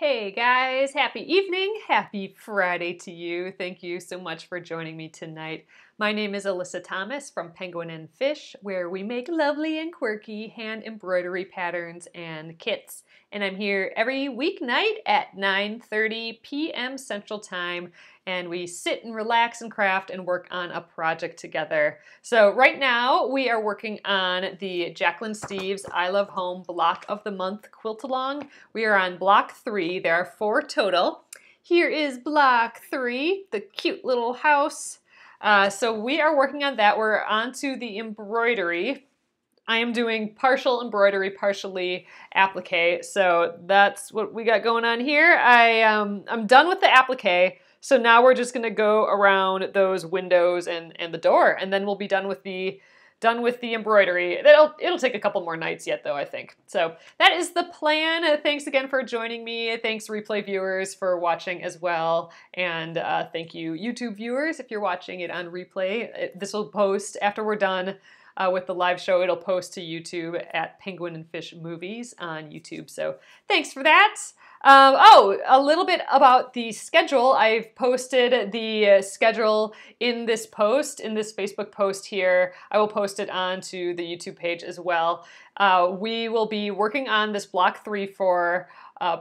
Hey guys, happy evening, happy Friday to you. Thank you so much for joining me tonight. My name is Alyssa Thomas from Penguin and Fish, where we make lovely and quirky hand embroidery patterns and kits. And I'm here every weeknight at 9:30 p.m. Central Time, and we sit and relax and craft and work on a project together. So right now we are working on the Jacquelynne Steves I Love Home Block of the Month quilt along. We are on block 3. There are 4 total. Here is block 3, the cute little house. So we are working on that. We're on to the embroidery. I am doing partial embroidery, partially applique. So that's what we got going on here. I'm done with the applique. So now we're just going to go around those windows and the door, and then we'll be done with the embroidery. It'll take a couple more nights yet, though, I think. So that is the plan. Thanks again for joining me. Thanks, replay viewers, for watching as well. And thank you, YouTube viewers, if you're watching it on replay. This will post after we're done with the live show. It'll post to YouTube at Penguin and Fish Movies on YouTube. So thanks for that. A little bit about the schedule. I've posted the schedule in this post, in this Facebook post here. I will post it onto the YouTube page as well. We will be working on this block 3 for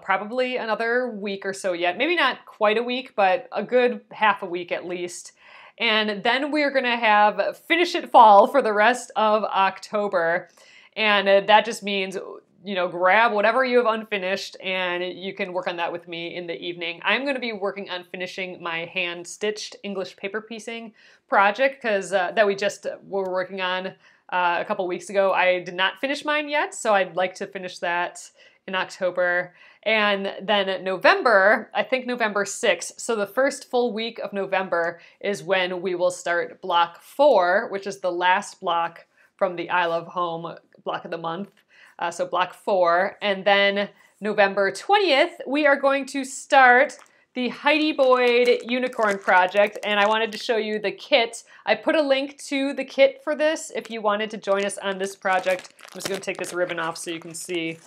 probably another week or so yet. Maybe not quite a week, but a good half a week at least. And then we're going to have Finish It Fall for the rest of October. And that just means, you know, grab whatever you have unfinished and you can work on that with me in the evening. I'm going to be working on finishing my hand-stitched English paper piecing project because that we just were working on a couple weeks ago. I did not finish mine yet, so I'd like to finish that in October. And then November, I think November 6th, so the first full week of November is when we will start block 4, which is the last block from the I Love Home block of the month. So block 4, and then November 20th, we are going to start the Heidi Boyd Unicorn project, and I wanted to show you the kit. I put a link to the kit for this if you wanted to join us on this project. I'm just going to take this ribbon off so you can see.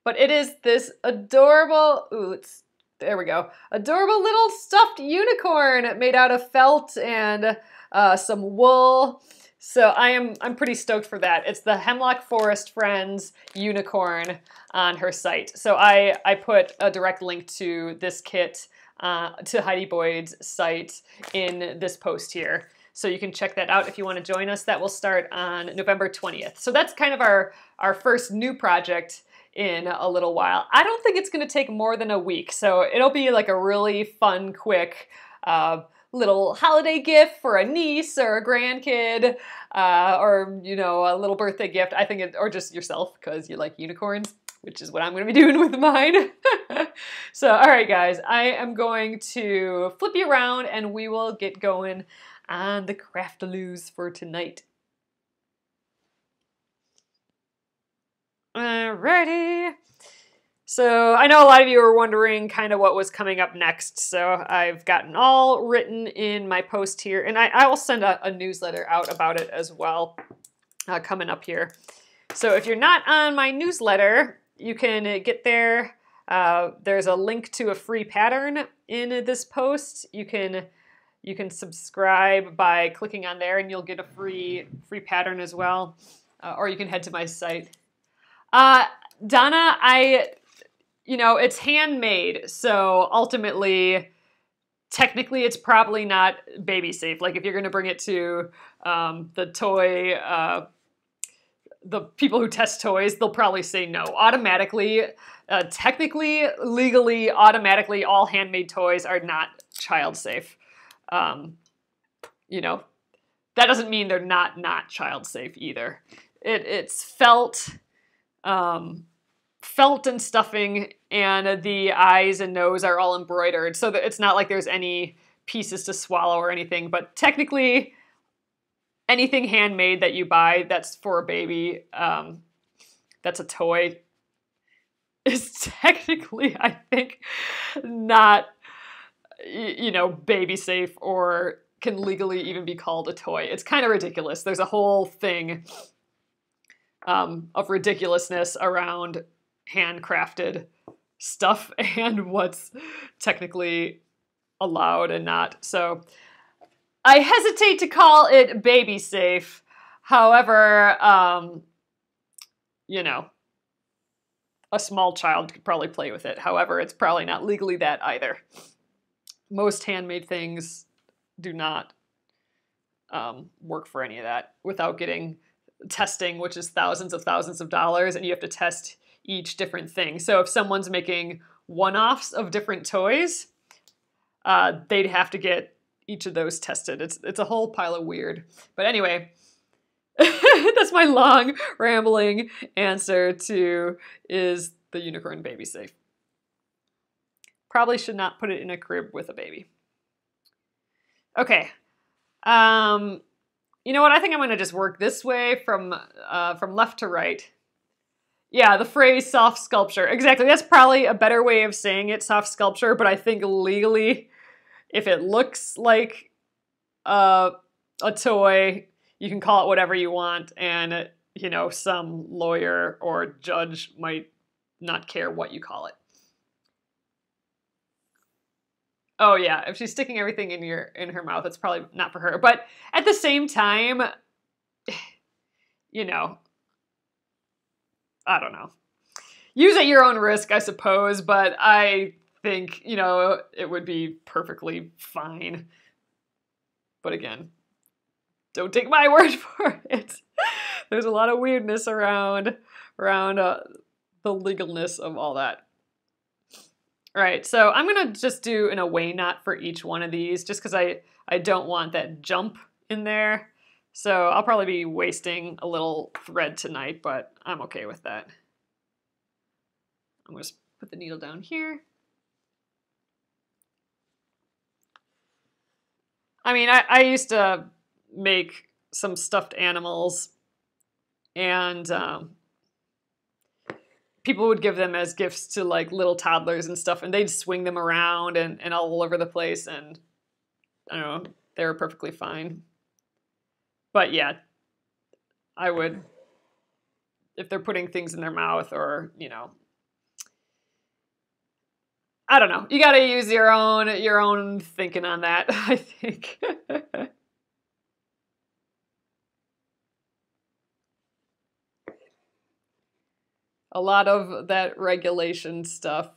But it is this adorable, there we go, adorable little stuffed unicorn made out of felt and some wool. So I'm pretty stoked for that. It's the Hemlock Forest Friends Unicorn on her site. So I put a direct link to this kit to Heidi Boyd's site in this post here. So you can check that out if you want to join us. That will start on November 20th. So that's kind of our first new project in a little while. I don't think it's going to take more than a week. So it'll be like a really fun, quick little holiday gift for a niece or a grandkid, or, you know, a little birthday gift. I think or just yourself because you like unicorns, which is what I'm going to be doing with mine. So, all right, guys, I am going to flip you around and we will get going on the Craftaloos for tonight. Alrighty. So I know a lot of you are wondering kind of what was coming up next. So I've gotten all written in my post here, and I will send a newsletter out about it as well coming up here. So if you're not on my newsletter, you can get there. There's a link to a free pattern in this post. You can subscribe by clicking on there, and you'll get a free pattern as well. Or you can head to my site. Donna, you know, it's handmade, so ultimately, technically, it's probably not baby safe. Like if you're going to bring it to the toy, the people who test toys, they'll probably say no. Automatically, technically, legally, automatically, all handmade toys are not child safe. You know, that doesn't mean they're not child safe either. It's felt. Felt and stuffing, and the eyes and nose are all embroidered, so that it's not like there's any pieces to swallow or anything, but technically anything handmade that you buy that's for a baby, that's a toy, is technically, I think, not, you know, baby safe or can legally even be called a toy. It's kind of ridiculous. There's a whole thing of ridiculousness around handcrafted stuff and what's technically allowed and not. So I hesitate to call it baby safe. However, you know, a small child could probably play with it. However, it's probably not legally that either. Most handmade things do not work for any of that without getting testing, which is thousands of dollars, and you have to test each different thing. So if someone's making one-offs of different toys, they'd have to get each of those tested. It's a whole pile of weird. But anyway, that's my long rambling answer to, is the unicorn baby safe? Probably should not put it in a crib with a baby. Okay. You know what? I think I'm going to just work this way from left to right. Yeah, the phrase soft sculpture. Exactly. That's probably a better way of saying it, soft sculpture. But I think legally, if it looks like a toy, you can call it whatever you want. And, you know, some lawyer or judge might not care what you call it. Oh yeah, if she's sticking everything in her mouth, it's probably not for her. But at the same time, you know, I don't know. Use at your own risk, I suppose, but I think, you know, it would be perfectly fine. But again, don't take my word for it. There's a lot of weirdness around the legalness of all that. All right, so I'm gonna just do an away knot for each one of these just because I don't want that jump in there. So I'll probably be wasting a little thread tonight, but I'm okay with that. I'm gonna just put the needle down here. I mean, I used to make some stuffed animals, and people would give them as gifts to like little toddlers and stuff, and they'd swing them around and all over the place, and I don't know, they were perfectly fine. But yeah, I would, if they're putting things in their mouth or, you know, I don't know. You got to use your own thinking on that, I think. A lot of that regulation stuff,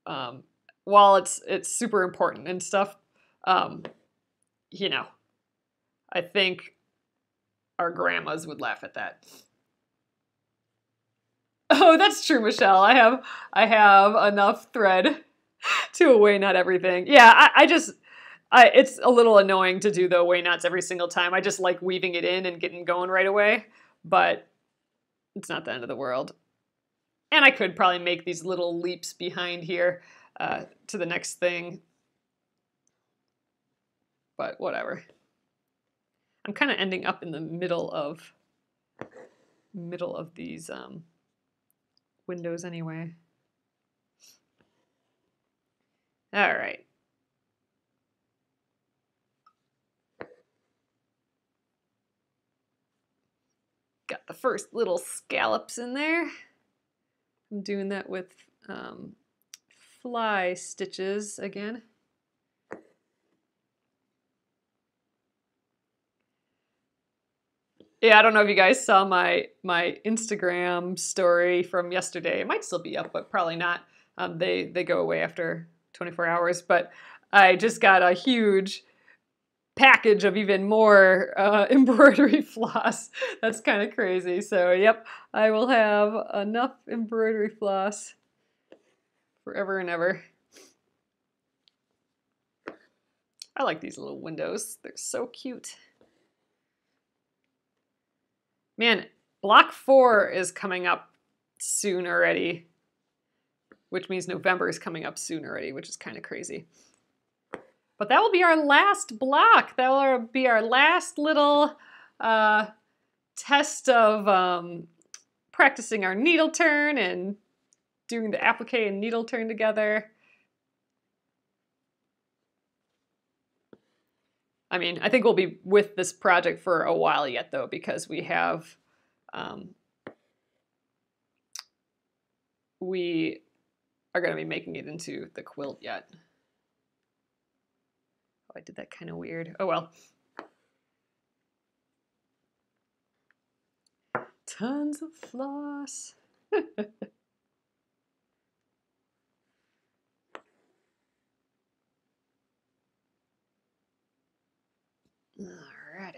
while it's super important and stuff, you know, I think our grandmas would laugh at that. Oh, that's true, Michelle. I have enough thread to away knot everything. Yeah, it's a little annoying to do the away knots every single time. I just like weaving it in and getting going right away, but it's not the end of the world. And I could probably make these little leaps behind here to the next thing, but whatever. I'm kind of ending up in the middle of these windows anyway. All right. Got the first little scallops in there. I'm doing that with fly stitches again. Yeah, I don't know if you guys saw my Instagram story from yesterday. It might still be up, but probably not. They go away after 24 hours. But I just got a huge package of even more embroidery floss. That's kind of crazy. So yep, I will have enough embroidery floss forever and ever. I like these little windows. They're so cute. Man, block 4 is coming up soon already, which means November is coming up soon already, which is kind of crazy. But that will be our last block. That will be our last little test of practicing our needle turn and doing the applique and needle turn together. I mean, I think we'll be with this project for a while yet, though, because we have, we are going to be making it into the quilt yet. Oh, I did that kind of weird. Oh well. Tons of floss. Alrighty.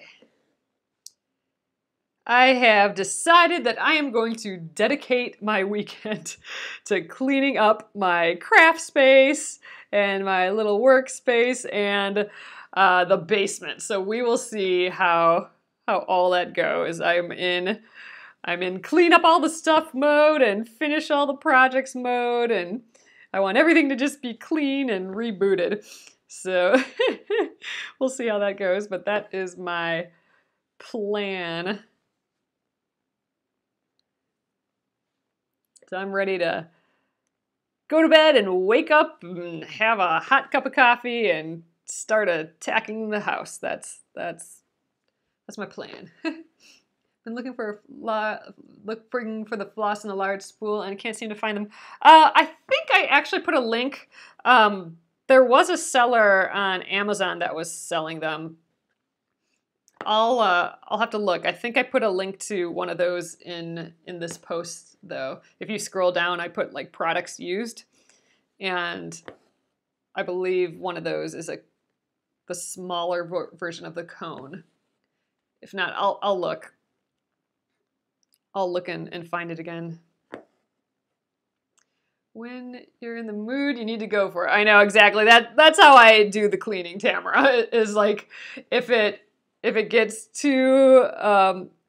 I have decided that I am going to dedicate my weekend to cleaning up my craft space and my little workspace and the basement. So we will see how all that goes. I'm in clean up all the stuff mode and finish all the projects mode, and I want everything to just be clean and rebooted. So we'll see how that goes, but that is my plan. So I'm ready to go to bed and wake up and have a hot cup of coffee and start attacking the house. That's my plan. Been looking for the floss in the large spool and I can't seem to find them. I think I actually put a link. There was a seller on Amazon that was selling them. I'll have to look. I think I put a link to one of those in this post though. If you scroll down, I put like products used, and I believe one of those is the smaller version of the cone. If not, I'll look. I'll look and find it again. When you're in the mood, you need to go for it. I know exactly. That's how I do the cleaning, Tamara. Is like if it gets too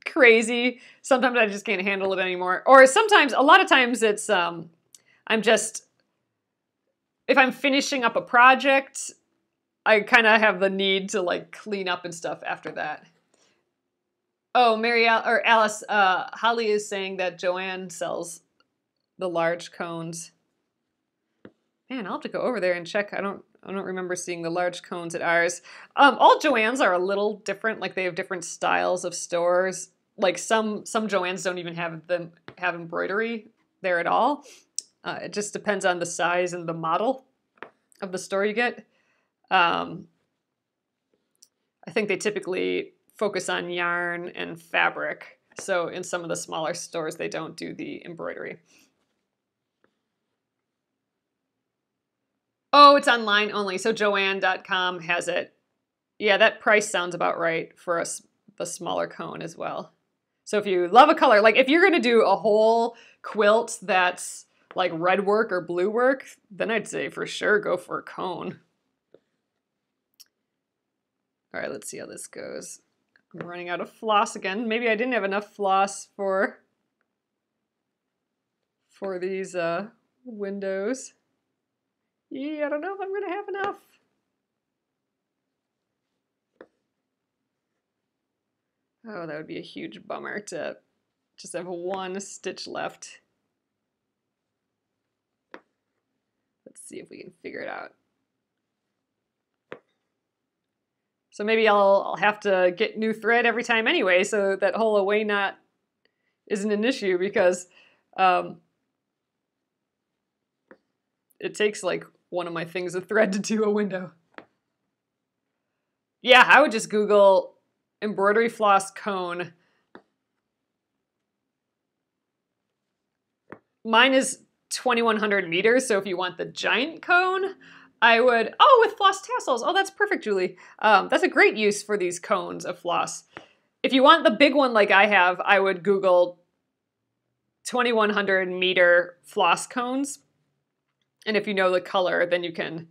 crazy, sometimes I just can't handle it anymore. Or sometimes, a lot of times it's, if I'm finishing up a project, I kind of have the need to like clean up and stuff after that. Oh, Alice, Holly is saying that Joanne sells the large cones. Man, I'll have to go over there and check. I don't remember seeing the large cones at ours. All Joann's are a little different. Like they have different styles of stores. Like some Joann's don't even have embroidery there at all. It just depends on the size and the model of the store you get. I think they typically focus on yarn and fabric. So in some of the smaller stores, they don't do the embroidery. Oh, it's online only. So Joann.com has it. Yeah, that price sounds about right for the smaller cone as well. So if you love a color, like if you're going to do a whole quilt that's like red work or blue work, then I'd say for sure go for a cone. All right, let's see how this goes. I'm running out of floss again. Maybe I didn't have enough floss for these windows. Yeah, I don't know if I'm going to have enough. Oh, that would be a huge bummer to just have one stitch left. Let's see if we can figure it out. So maybe I'll have to get new thread every time anyway, so that whole away knot isn't an issue, because it takes like one of my things of thread to do a window. Yeah, I would just Google embroidery floss cone. Mine is 2100 meters, so if you want the giant cone, I would, oh, with floss tassels. Oh, that's perfect, Julie. That's a great use for these cones of floss. If you want the big one like I have, I would Google 2100 meter floss cones. And if you know the color, then you can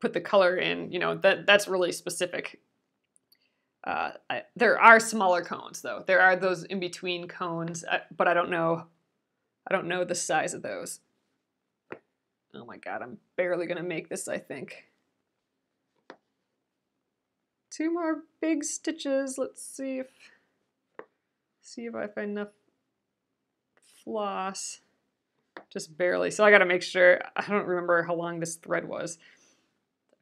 put the color in. You know, that's really specific. There are smaller cones though. There are those in between cones, but I don't know the size of those. Oh my God, I'm barely gonna make this, I think. 2 more big stitches. Let's see if I find enough floss. Just barely. So I gotta make sure. I don't remember how long this thread was.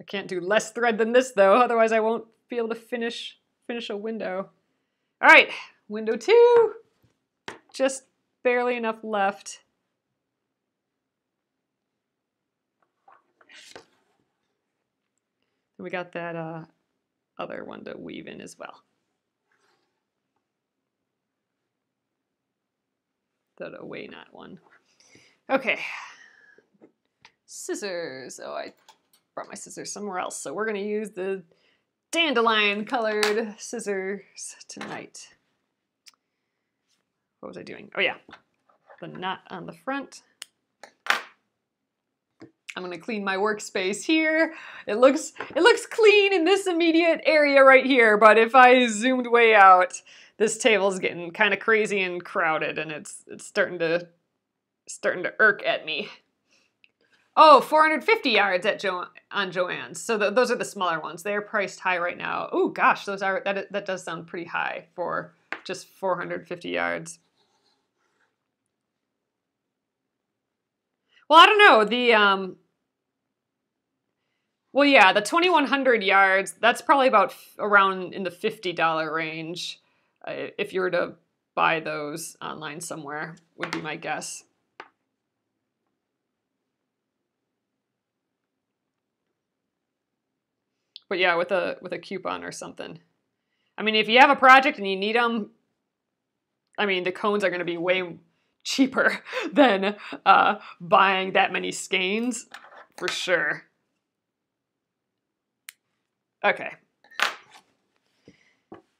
I can't do less thread than this though, otherwise I won't be able to finish a window. All right, window 2. Just barely enough left. We got that other one to weave in as well. That away knot one. Okay. Scissors. Oh, I brought my scissors somewhere else. So we're going to use the dandelion colored scissors tonight. What was I doing? Oh yeah, the knot on the front. I'm gonna clean my workspace here. It looks clean in this immediate area right here, but if I zoomed way out, this table's getting kind of crazy and crowded, and it's starting to irk at me. Oh, 450 yards at on Joann's. So those are the smaller ones. They're priced high right now. Oh gosh, that does sound pretty high for just 450 yards. Well, I don't know. Well, yeah, the 2,100 yards, that's probably about around in the $50 range. If you were to buy those online somewhere, would be my guess. But yeah, with a coupon or something. I mean, if you have a project and you need them, I mean, the cones are going to be way cheaper than buying that many skeins, for sure. Okay.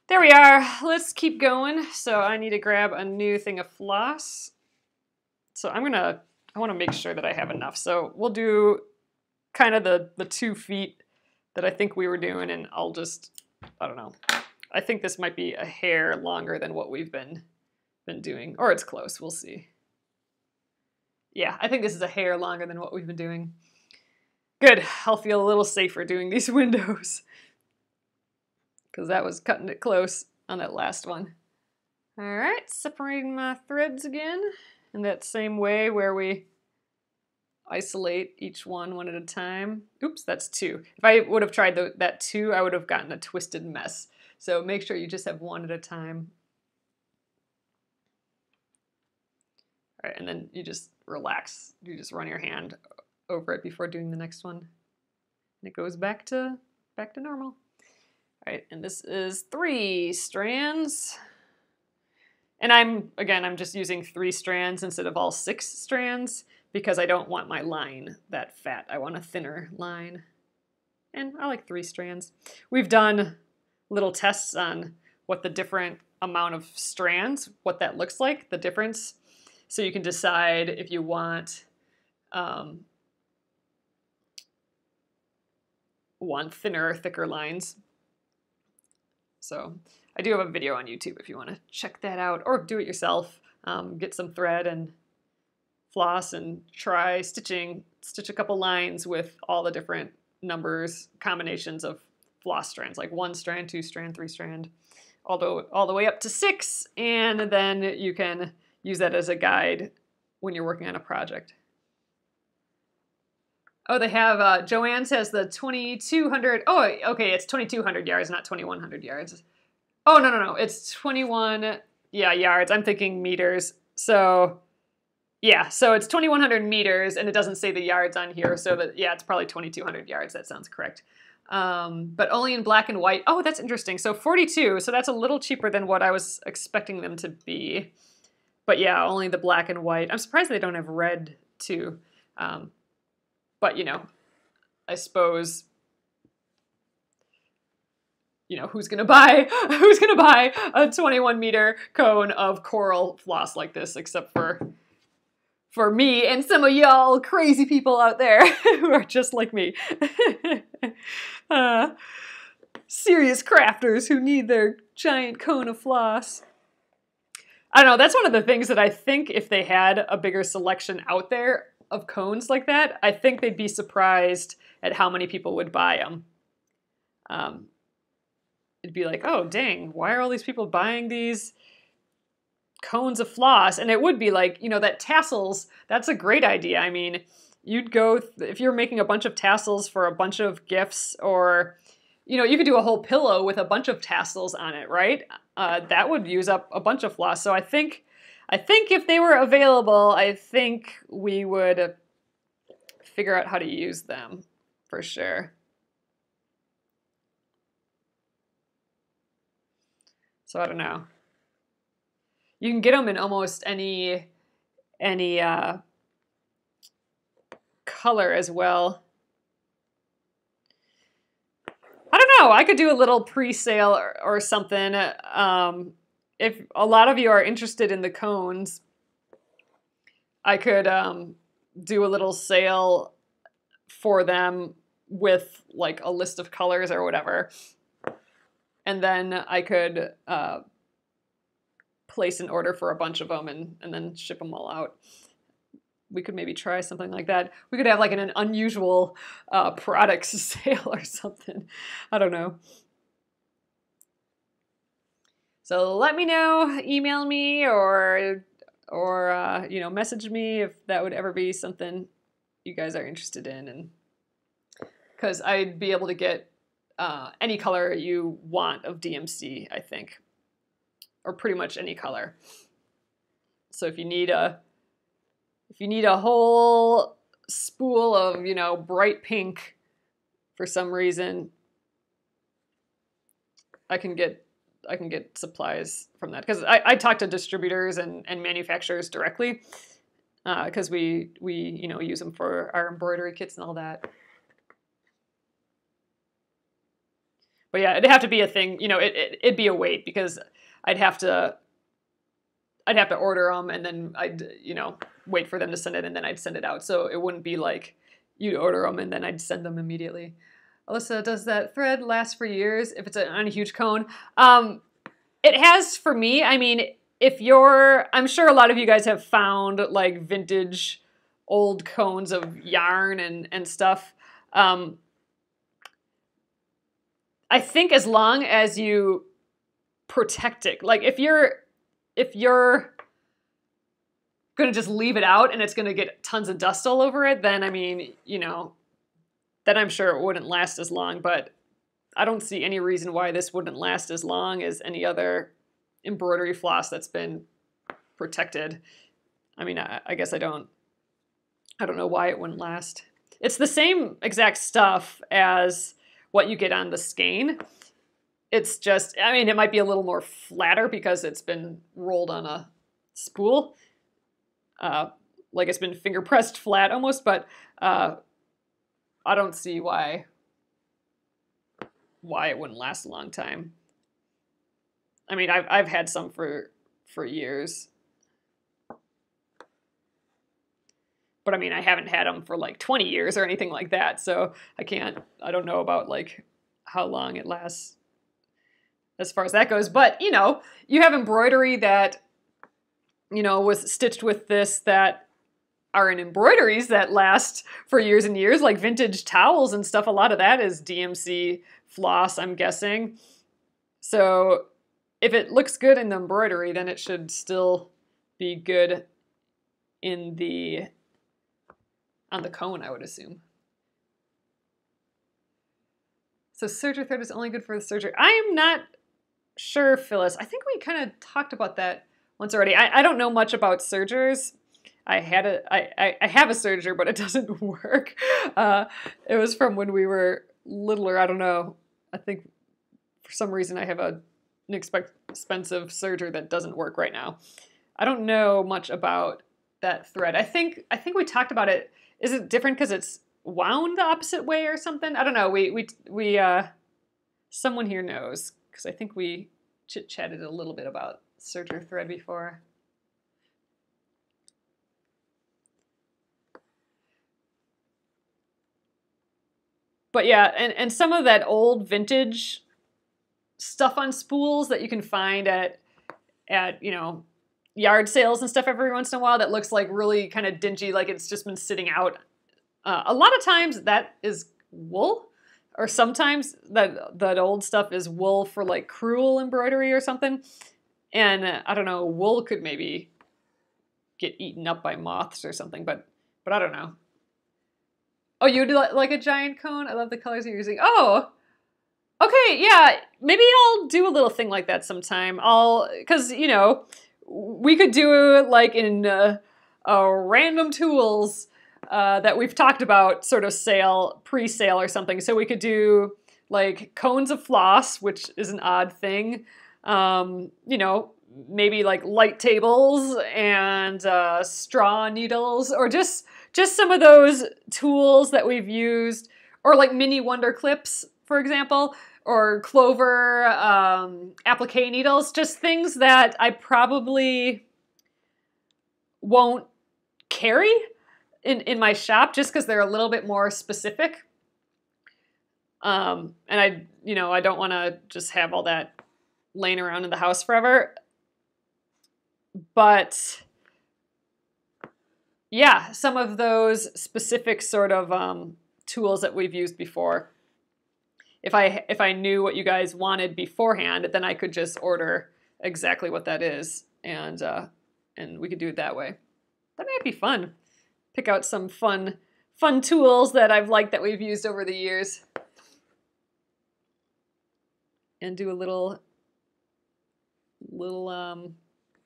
There we are. Let's keep going. So I need to grab a new thing of floss. So I want to make sure that I have enough. So we'll do kind of the 2 feet that I think we were doing, and I'll just, I don't know. I think this might be a hair longer than what we've been doing, or it's close, we'll see. Yeah, I think this is a hair longer than what we've been doing. Good, I'll feel a little safer doing these windows, because that was cutting it close on that last one. All right, separating my threads again in that same way where we isolate each one at a time. Oops, that's 2. If I would have tried that 2, I would have gotten a twisted mess. So make sure you just have 1 at a time. All right, and then you just relax. You just run your hand over it before doing the next one. And it goes back to normal. All right, and this is 3 strands. And I'm just using 3 strands instead of all 6 strands because I don't want my line that fat. I want a thinner line. And I like 3 strands. We've done little tests on what the different amount of strands, what that looks like, the difference. So you can decide if you want thinner or thicker lines. So I do have a video on YouTube if you want to check that out, or do it yourself. Get some thread and floss and try stitch a couple lines with all the different numbers, combinations of floss strands, like 1 strand, 2 strand, 3 strand, all the way up to 6, and then you can use that as a guide when you're working on a project. Oh, they have, Joann's has the 2,200, oh, okay, it's 2,200 yards, not 2,100 yards. Oh, no, it's 21, yeah, yards. I'm thinking meters. So, yeah, so it's 2,100 meters, and it doesn't say the yards on here, so that, yeah, it's probably 2,200 yards. That sounds correct. But only in black and white. Oh, that's interesting. So 42, so that's a little cheaper than what I was expecting them to be. But yeah, only the black and white. I'm surprised they don't have red, too. But, you know, I suppose, you know, who's gonna buy a 21 meter cone of coral floss like this, except for me and some of y'all crazy people out there who are just like me. Serious crafters who need their giant cone of floss. I don't know, that's one of the things that I think if they had a bigger selection out there of cones like that, I think they'd be surprised at how many people would buy them. It'd be like, oh, dang, why are all these people buying these cones of floss? And it would be like, you know, that tassels, that's a great idea. I mean, you'd go, if you're making a bunch of tassels for a bunch of gifts, or, you know, you could do a whole pillow with a bunch of tassels on it, right? That would use up a bunch of floss. So I think if they were available, I think we would figure out how to use them for sure. So I don't know. You can get them in almost any color as well. I don't know. I could do a little pre-sale or something. If a lot of you are interested in the cones, I could do a little sale for them with like a list of colors or whatever. And then I could place an order for a bunch of them and then ship them all out. We could maybe try something like that. We could have like an unusual products sale or something. I don't know. So let me know, email me or you know, message me if that would ever be something you guys are interested in, and because I'd be able to get any color you want of DMC, I think, or pretty much any color. So if you need a whole spool of, you know, bright pink for some reason, I can get supplies from that, because I talk to distributors and manufacturers directly, because we you know, use them for our embroidery kits and all that. But yeah, it'd have to be a thing, you know, it'd be a wait, because I'd have to order them, and then I'd, you know, wait for them to send it, and then I'd send it out. So it wouldn't be like you'd order them and then I'd send them immediately. Alyssa, does that thread last for years if it's on a huge cone? It has for me. I mean, I'm sure a lot of you guys have found like vintage old cones of yarn and stuff. I think as long as you protect it, like if you're going to just leave it out and it's going to get tons of dust all over it, then I mean, you know, then I'm sure it wouldn't last as long. But I don't see any reason why this wouldn't last as long as any other embroidery floss that's been protected. I mean, I guess I don't know why it wouldn't last. It's the same exact stuff as what you get on the skein. It's just, I mean, it might be a little more flatter because it's been rolled on a spool. Like it's been finger pressed flat almost, but I don't see why it wouldn't last a long time. I mean, I've had some for years. But I mean, I haven't had them for like 20 years or anything like that, so I don't know about like how long it lasts as far as that goes. But, you know, you have embroidery that, you know, was stitched with this that are in embroideries that last for years and years, like vintage towels and stuff. A lot of that is DMC floss, I'm guessing. So if it looks good in the embroidery, then it should still be good on the cone, I would assume. So serger thread is only good for the serger. I am not sure, Phyllis. I think we kind of talked about that once already. I don't know much about sergers. I have a serger, but it doesn't work. It was from when we were littler. I don't know. I think for some reason I have an expensive serger that doesn't work right now. I don't know much about that thread. I think we talked about it. Is it different because it's wound the opposite way or something? I don't know. We someone here knows, because I think we chit-chatted a little bit about serger thread before. But yeah, and some of that old vintage stuff on spools that you can find at you know, yard sales and stuff every once in a while that looks like really kind of dingy, like it's just been sitting out. A lot of times that is wool, or sometimes that old stuff is wool for like crewel embroidery or something. And I don't know, wool could maybe get eaten up by moths or something, but I don't know. Oh, you do like a giant cone? I love the colors you're using. Oh, okay, yeah. Maybe I'll do a little thing like that sometime. Because, you know, we could do it like in a random tools that we've talked about sort of sale, pre-sale or something. So we could do like cones of floss, which is an odd thing. You know, maybe like light tables and straw needles, or just some of those tools that we've used, or like mini wonder clips, for example, or clover applique needles, just things that I probably won't carry in my shop just because they're a little bit more specific. And I don't want to just have all that laying around in the house forever. But yeah, some of those specific sort of tools that we've used before. If I knew what you guys wanted beforehand, then I could just order exactly what that is, and we could do it that way. That might be fun. Pick out some fun tools that I've liked that we've used over the years, and do a little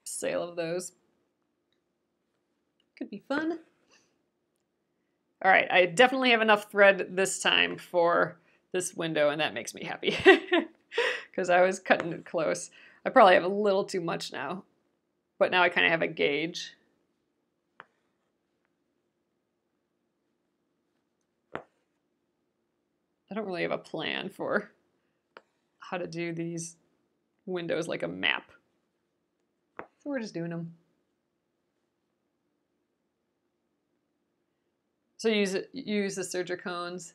sale of those. Could be fun. All right, I definitely have enough thread this time for this window, and that makes me happy because I was cutting it close. I probably have a little too much now, but now I kind of have a gauge. I don't really have a plan for how to do these windows like a map, so we're just doing them. So use the serger cones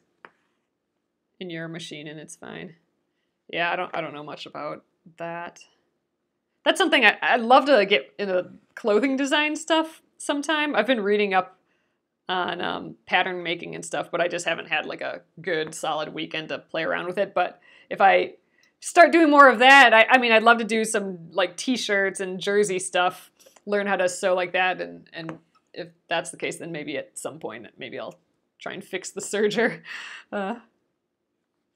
in your machine and it's fine. Yeah, I don't know much about that. That's something I'd love to get into clothing design stuff sometime. I've been reading up on pattern making and stuff, but I just haven't had like a good solid weekend to play around with it. But if I start doing more of that, I mean, I'd love to do some like t-shirts and jersey stuff, learn how to sew like that, and if that's the case, then maybe at some point, maybe I'll try and fix the serger,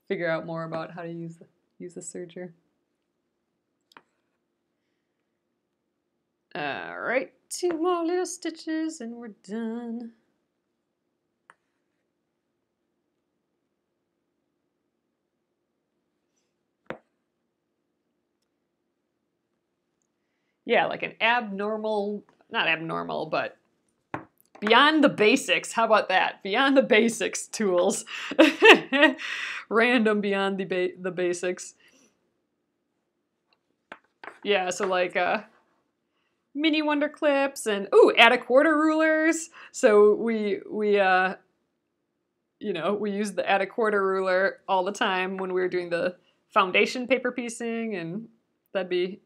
figure out more about how to use the serger. All right, 2 more little stitches and we're done. Yeah, like an abnormal, not abnormal, but beyond the basics. How about that? Beyond the basics tools. Random beyond the basics. Yeah, so like mini wonder clips and add a quarter rulers. So we use the add a quarter ruler all the time when we were doing the foundation paper piecing, and that'd be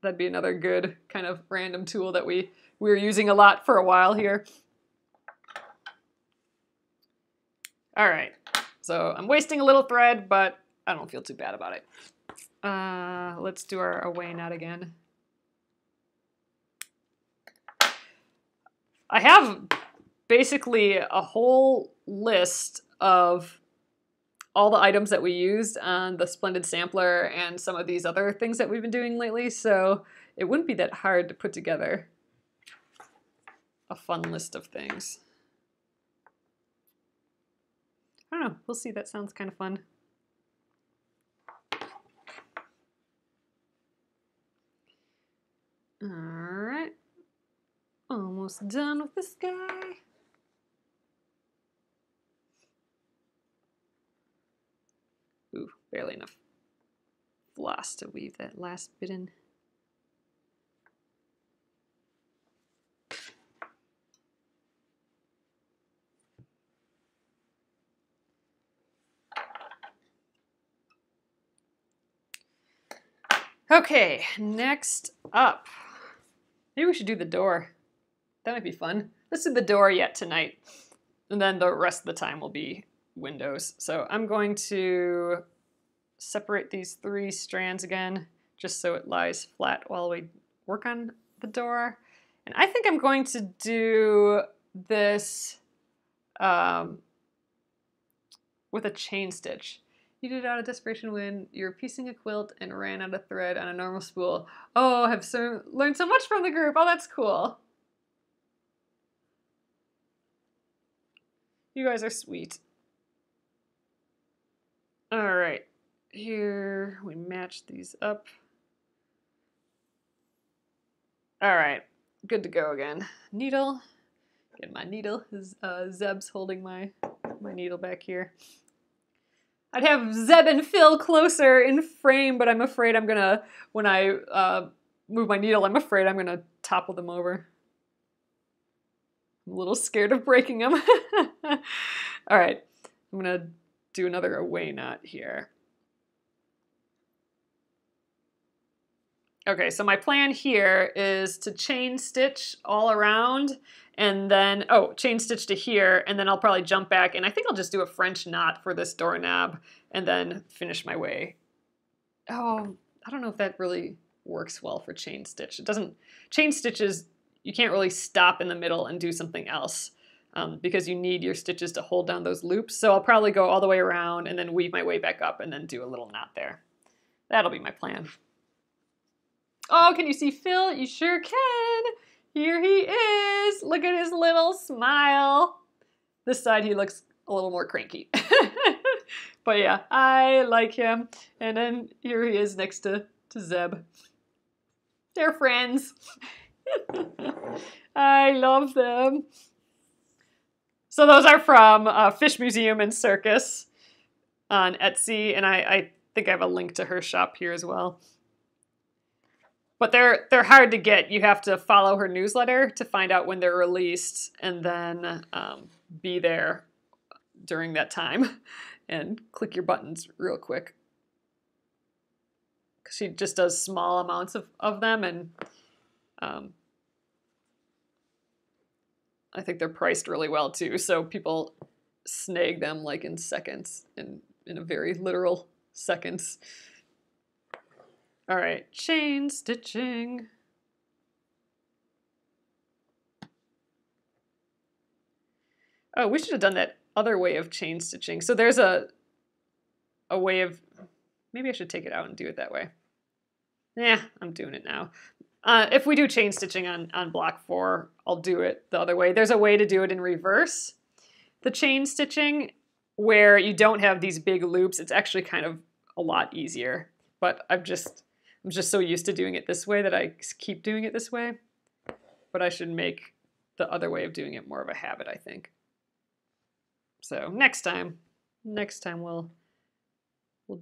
another good kind of random tool that we were using a lot for a while here. All right, so I'm wasting a little thread, but I don't feel too bad about it. Let's do our away knot again. I have basically a whole list of all the items that we used on the Splendid Sampler and some of these other things that we've been doing lately, so it wouldn't be that hard to put together a fun list of things. I don't know, we'll see. That sounds kind of fun. All right, almost done with this guy. Ooh, barely enough floss to weave that last bit in. Okay, next up. Maybe we should do the door. That might be fun. Let's do the door yet tonight. And then the rest of the time will be windows. So I'm going to separate these 3 strands again, just so it lies flat while we work on the door. And I think I'm going to do this with a chain stitch. You did it out of desperation when you were piecing a quilt and ran out of thread on a normal spool. Oh, I have learned so much from the group. Oh, that's cool. You guys are sweet. All right, here we match these up. All right, good to go again. Needle, get my needle. Zeb's holding my needle back here. I'd have Zeb and Phil closer in frame, but I'm afraid I'm gonna, when I move my needle, I'm afraid I'm gonna topple them over. I'm a little scared of breaking them. All right, I'm gonna do another away knot here. Okay, so my plan here is to chain stitch all around and then, oh, chain stitch to here, and then I'll probably jump back, and I think I'll just do a French knot for this doorknob and then finish my way. Oh, I don't know if that really works well for chain stitch. It doesn't, chain stitches, you can't really stop in the middle and do something else because you need your stitches to hold down those loops. So I'll probably go all the way around and then weave my way back up and then do a little knot there. That'll be my plan. Oh, can you see Phil? You sure can. Here he is. Look at his little smile. This side he looks a little more cranky. But yeah, I like him. And then here he is next to Zeb. They're friends. I love them. So those are from Fish Museum and Circus on Etsy. And I think I have a link to her shop here as well. But they're hard to get. You have to follow her newsletter to find out when they're released and then be there during that time and click your buttons real quick. Because she just does small amounts of them, and I think they're priced really well too. So people snag them like in seconds, in a very literal seconds. All right, chain stitching. Oh, we should have done that other way of chain stitching. So there's a way of, maybe I should take it out and do it that way. Yeah, I'm doing it now. If we do chain stitching on block 4, I'll do it the other way. There's a way to do it in reverse. The chain stitching where you don't have these big loops, it's actually kind of a lot easier. But I'm just so used to doing it this way that I keep doing it this way. But I should make the other way of doing it more of a habit, I think. So next time we'll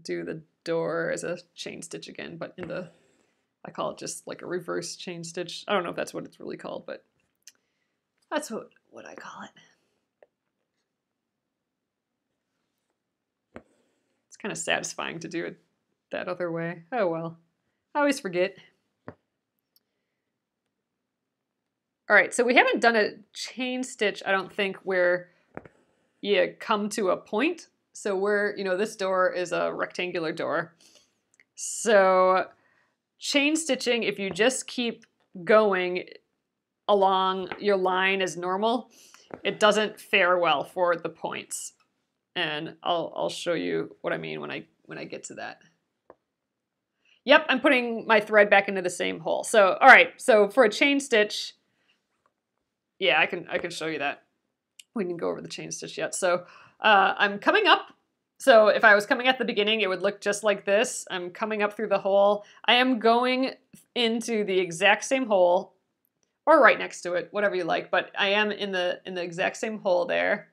do the door as a chain stitch again, but in the, I call it just like a reverse chain stitch. I don't know if that's what it's really called, but that's what I call it. It's kind of satisfying to do it that other way. Oh well, I always forget. All right, so we haven't done a chain stitch, I don't think, where you come to a point. So we're, this door is a rectangular door. So chain stitching, if you just keep going along your line as normal, it doesn't fare well for the points. And I'll show you what I mean when I get to that. Yep, I'm putting my thread back into the same hole. So, all right, so for a chain stitch, yeah, I can show you that. We didn't go over the chain stitch yet. So I'm coming up. So if I was coming at the beginning, it would look just like this. I'm coming up through the hole. I am going into the exact same hole, or right next to it, whatever you like. But I am in the exact same hole there.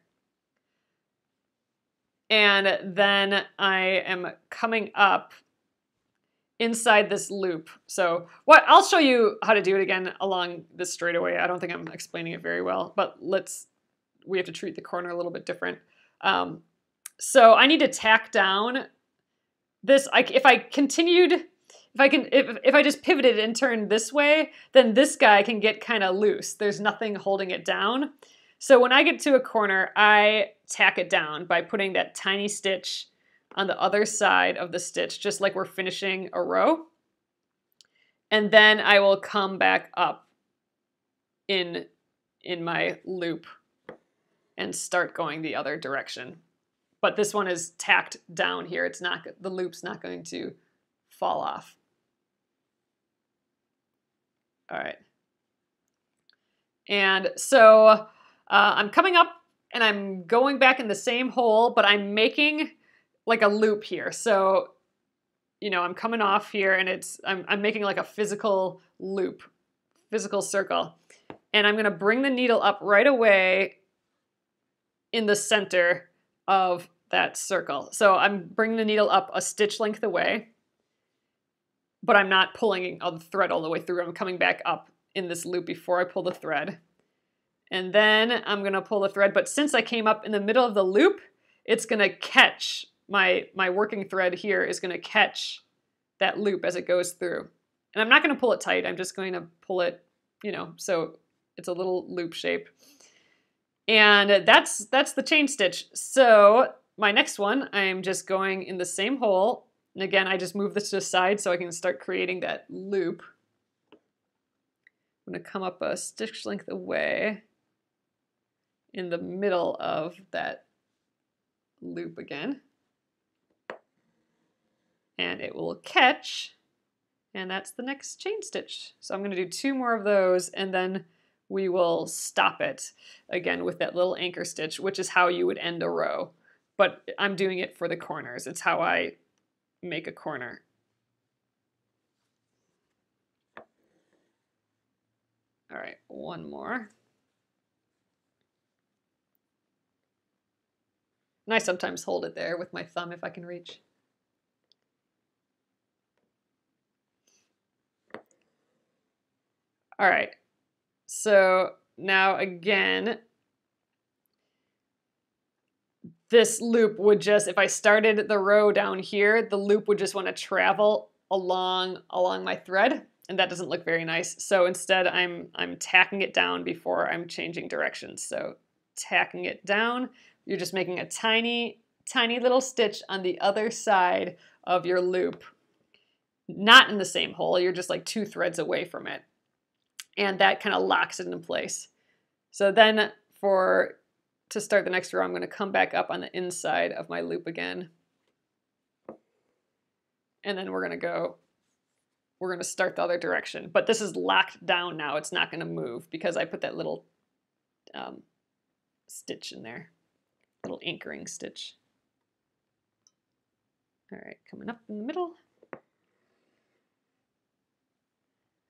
And then I am coming up inside this loop. So I'll show you how to do it again along this straightaway. I don't think I'm explaining it very well, but we have to treat the corner a little bit different. So I need to tack down this. If I just pivoted and turned this way, then this guy can get kind of loose. There's nothing holding it down. So when I get to a corner, I tack it down by putting that tiny stitch on the other side of the stitch, just like we're finishing a row. And then I will come back up in my loop and start going the other direction. But this one is tacked down here. It's not, the loop's not going to fall off. All right. And so I'm coming up and I'm going back in the same hole, but I'm making like a loop here. So, you know, I'm coming off here and I'm making like a physical loop, physical circle. And I'm gonna bring the needle up right away in the center of that circle. So I'm bringing the needle up a stitch length away, but I'm not pulling the thread all the way through. I'm coming back up in this loop before I pull the thread. And then I'm gonna pull the thread, but since I came up in the middle of the loop, it's gonna catch, my working thread here is gonna catch that loop as it goes through. And I'm not gonna pull it tight, I'm just going to pull it, you know, so it's a little loop shape. And that's the chain stitch. So my next one, I'm just going in the same hole. And again, I just move this to the side so I can start creating that loop. I'm gonna come up a stitch length away in the middle of that loop again. And it will catch, and that's the next chain stitch. So I'm gonna do 2 more of those, and then we will stop it again with that little anchor stitch, which is how you would end a row. But I'm doing it for the corners. It's how I make a corner. All right, 1 more. And I sometimes hold it there with my thumb if I can reach. All right, so now again, this loop would just, if I started the row down here, the loop would just want to travel along my thread, and that doesn't look very nice. So instead I'm tacking it down before I'm changing directions. So tacking it down, you're just making a tiny, tiny little stitch on the other side of your loop. Not in the same hole, you're just like 2 threads away from it. And that kind of locks it into place. So then to start the next row, I'm going to come back up on the inside of my loop again. And then we're going to start the other direction. But this is locked down now. It's not going to move because I put that little stitch in there, little anchoring stitch. All right, coming up in the middle.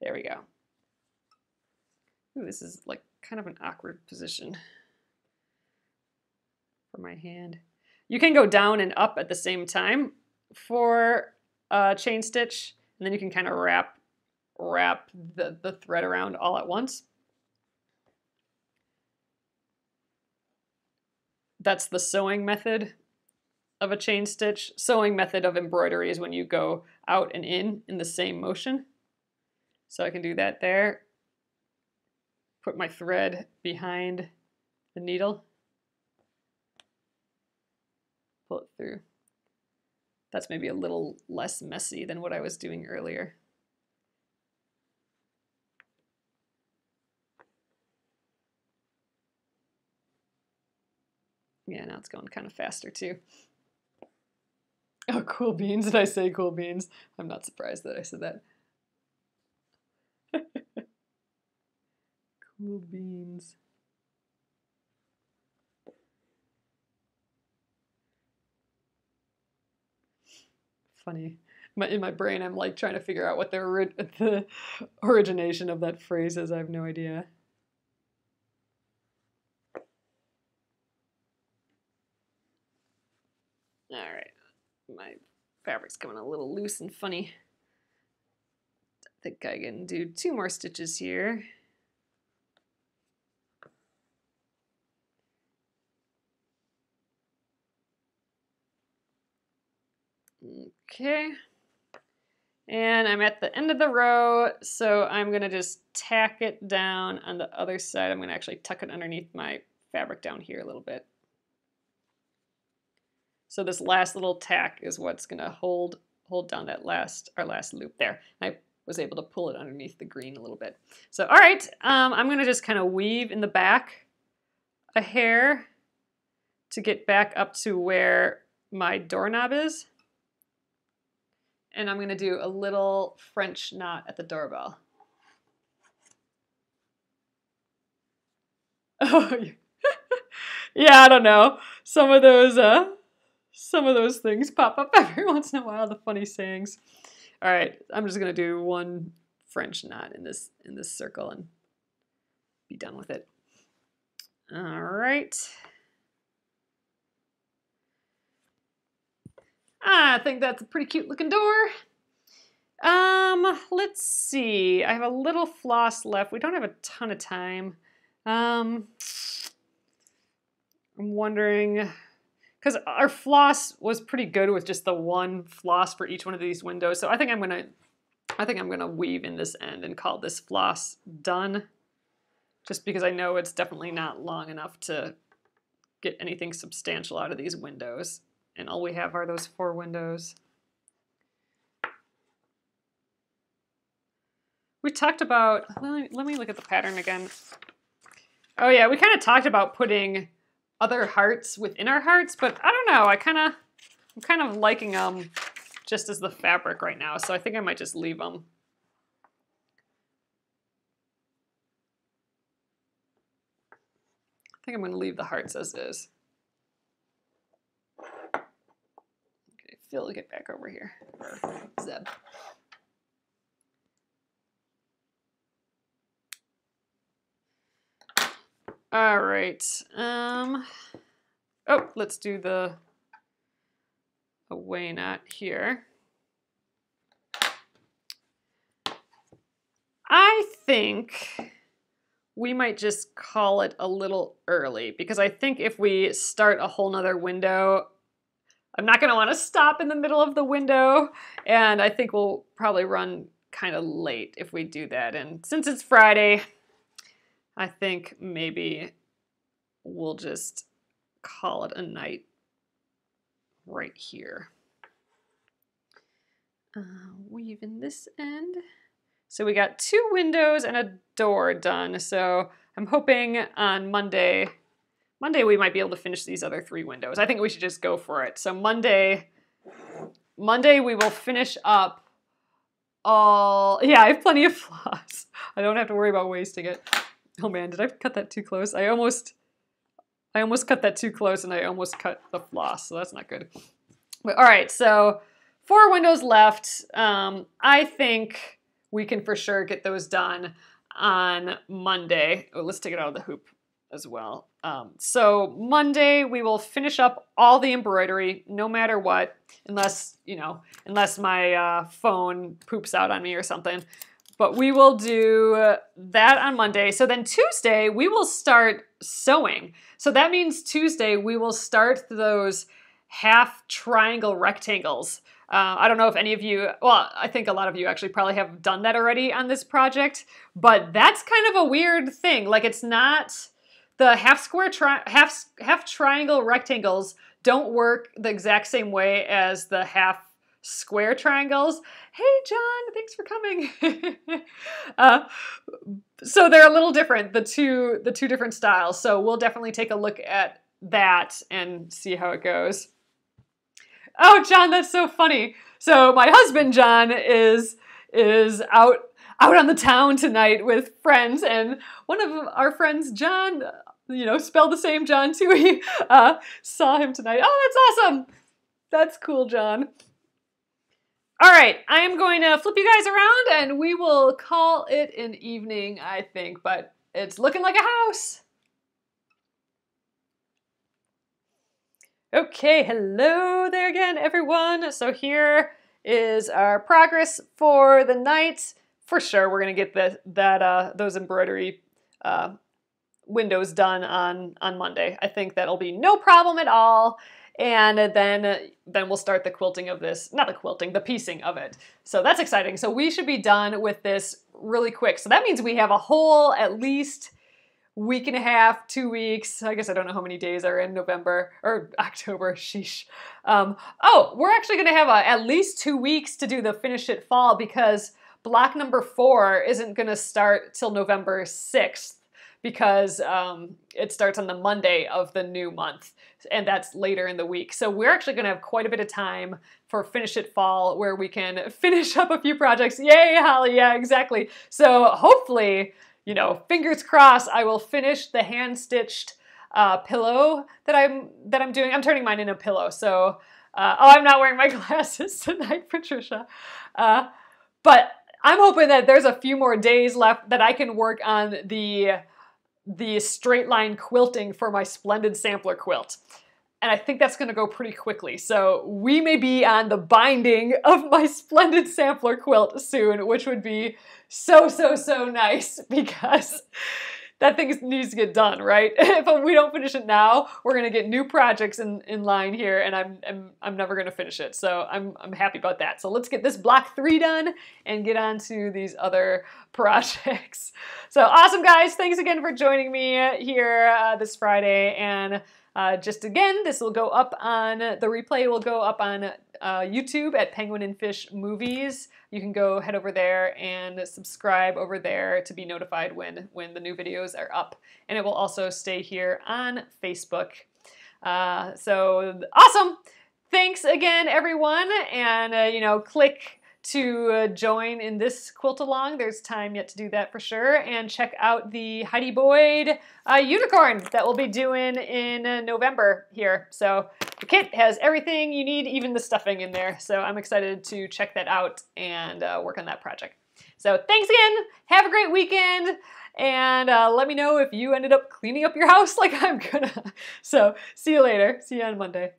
There we go. Ooh, this is like kind of an awkward position for my hand. You can go down and up at the same time for a chain stitch, and then you can kind of wrap the thread around all at once. That's the sewing method of a chain stitch. Sewing method of embroidery is when you go out and in the same motion. So I can do that there. Put my thread behind the needle. Pull it through. That's maybe a little less messy than what I was doing earlier. Yeah, now it's going kind of faster too. Oh, cool beans. Did I say cool beans? I'm not surprised that I said that. Cool beans. Funny. In my brain, I'm like trying to figure out what the origination of that phrase is. I have no idea. All right, my fabric's coming a little loose and funny. I think I can do 2 more stitches here. Okay, and I'm at the end of the row, so I'm gonna just tack it down on the other side. I'm gonna actually tuck it underneath my fabric down here a little bit. So this last little tack is what's gonna hold down that our last loop there. I was able to pull it underneath the green a little bit. So all right, I'm gonna just kind of weave in the back a hair to get back up to where my doorknob is. And I'm going to do a little French knot at the doorbell. Oh, Yeah, I don't know. Some of those things pop up every once in a while, the funny sayings. All right, I'm just gonna do one French knot in this circle and be done with it. All right. I think that's a pretty cute looking door. Let's see. I have a little floss left. We don't have a ton of time. I'm wondering, because our floss was pretty good with just the one floss for each one of these windows. So I think I'm gonna weave in this end and call this floss done. Just because I know it's definitely not long enough to get anything substantial out of these windows. And all we have are those 4 windows. We talked about, let me look at the pattern again. Oh yeah, we kind of talked about putting other hearts within our hearts, but I don't know, I'm kind of liking them just as the fabric right now, so I think I might just leave them. I think I'm going to leave the hearts as is. Okay, Phil, get back over here, or Zeb. All right. Oh, let's do the away knot here. I think we might just call it a little early because I think if we start a whole nother window, I'm not going to want to stop in the middle of the window, and I think we'll probably run kind of late if we do that. And since it's Friday, I think maybe we'll just call it a night right here. Weave in this end. So we got 2 windows and a door done. So I'm hoping on Monday we might be able to finish these other 3 windows. I think we should just go for it. So Monday we will finish up all, yeah, I have plenty of floss. I don't have to worry about wasting it. Oh man, did I cut that too close? I almost cut that too close and I almost cut the floss, so that's not good. But all right, so 4 windows left. I think we can for sure get those done on Monday. Oh, let's take it out of the hoop as well. So Monday we will finish up all the embroidery, no matter what, unless my phone poops out on me or something. But we will do that on Monday. So then Tuesday, we will start sewing. So that means Tuesday, we will start those half triangle rectangles. I don't know if any of you, well, I think a lot of you actually probably have done that already on this project, but that's kind of a weird thing. Like, it's not, the half triangle rectangles don't work the exact same way as the half square triangles. Hey John, thanks for coming. So they're a little different, the two different styles. So we'll definitely take a look at that and see how it goes. Oh John, that's so funny. So my husband John is out on the town tonight with friends, and one of our friends John, spelled the same John too. He saw him tonight. Oh, that's awesome. That's cool, John. All right, I am going to flip you guys around and we will call it an evening, I think, but it's looking like a house. Okay, hello there again, everyone. So here is our progress for the night. For sure, we're gonna get those embroidery windows done on Monday. I think that'll be no problem at all. And then we'll start the quilting of this, not the quilting, the piecing of it. So that's exciting. So we should be done with this really quick. So that means we have a whole at least week and a half, 2 weeks. I guess I don't know how many days are in November or October, sheesh. Oh, we're actually gonna have at least 2 weeks to do the finish it fall because block number 4 isn't gonna start till November 6th. Because it starts on the Monday of the new month, and that's later in the week. So we're actually gonna have quite a bit of time for Finish It Fall where we can finish up a few projects. Yay, Holly, yeah, exactly. So hopefully, fingers crossed, I will finish the hand-stitched pillow that I'm doing. I'm turning mine into a pillow. So, oh, I'm not wearing my glasses tonight, Patricia. But I'm hoping that there's a few more days left that I can work on the straight line quilting for my Splendid Sampler quilt. And I think that's going to go pretty quickly. So we may be on the binding of my Splendid Sampler quilt soon, which would be so, so, so nice because that thing needs to get done, right? If we don't finish it now, we're going to get new projects in line here, and I'm never going to finish it. So I'm happy about that. So let's get this block 3 done and get on to these other projects. So awesome, guys. Thanks again for joining me here this Friday. And just again, this will go up on, the replay will go up on YouTube at Penguin and Fish Movies. You can go head over there and subscribe over there to be notified when the new videos are up. And it will also stay here on Facebook. So awesome. Thanks again, everyone. And, you know, click to join in this quilt along. There's time yet to do that for sure. And check out the Heidi Boyd unicorn that we'll be doing in November here. So the kit has everything you need, even the stuffing in there. So I'm excited to check that out and work on that project. So thanks again. Have a great weekend. And let me know if you ended up cleaning up your house like I'm gonna. So see you later. See you on Monday.